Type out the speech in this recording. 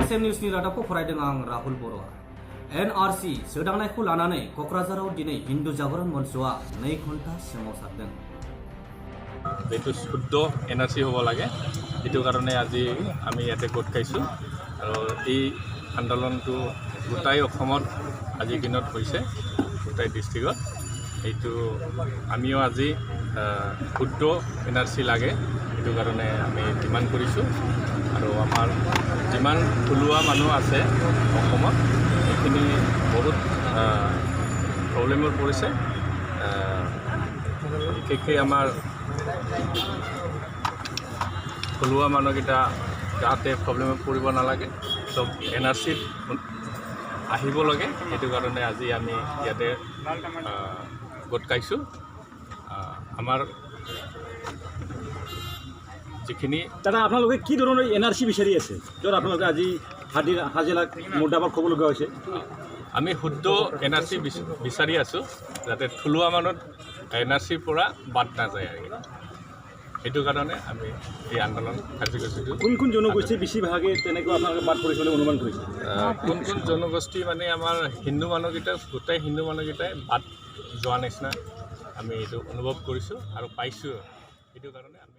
SM News ni radapko फरायदों आं राहुल बर'आ NRC सोदांनायखौ लानानै क'क्राझाराव दिनै हिन्दु जागरण मन्चआ 2 घन्टा सोमावसारदों। যেটো শুদ্ধ NRC হ'ব লাগে এইটো কাৰণে আজি আমি ইয়াতে গোট খাইছোঁ আৰু এই আন্দোলনটো গোটাই অসমত আজি দিনত হৈছে গোটাই ডিষ্ট্ৰিক্টত এইটো আমিও আজি শুদ্ধ NRC লাগে এইটো কাৰণে আমি ডিমাণ্ড কৰিছোঁ আৰু আমাৰ যিমান থলুৱা মানুহ আছে অসমত এইখিনি বহুত প্ৰব্লেমত পৰিছে বিশেষকৈ আমাৰ থলুৱা মানুহকেইটা যাতে প্ৰব্লেমত পৰিব নালাগে চব NRCত আহিব লাগে সেইটো কাৰণে আজি আমি ইয়াতে গোট খাইছোঁ আমাৰ যিখিনি দাদা আপোনালোকে কি ধৰণৰ NRC বিচাৰি আছে য'ত আপোনালোকে আজি হাজিৰা মুৰ্দাবাদ ক'বলগীয়া হৈছে আমি শুদ্ধ NRC বিচাৰি আছোঁ যাতে থলুৱা মানুহ NRCৰ পৰা বাদ নাযায় আৰু সেইটো কাৰণে আমি এই আন্দোলন কাৰ্যসূচীটো কোন জনগোষ্ঠী বেছিভাগে তেনেকৈ আপোনালোকে বাদ পৰিছে বুলি অনুমান কৰিছে কোন জনগোষ্ঠী মানে আমাৰ হিন্দু মানুহকেইটা গোটেই হিন্দু মানুহকেইটাই বাদ যোৱা নিচিনা আমি এইটো অনুভৱ কৰিছোঁ আৰু পাইছোঁ সেইটো কাৰণে আমি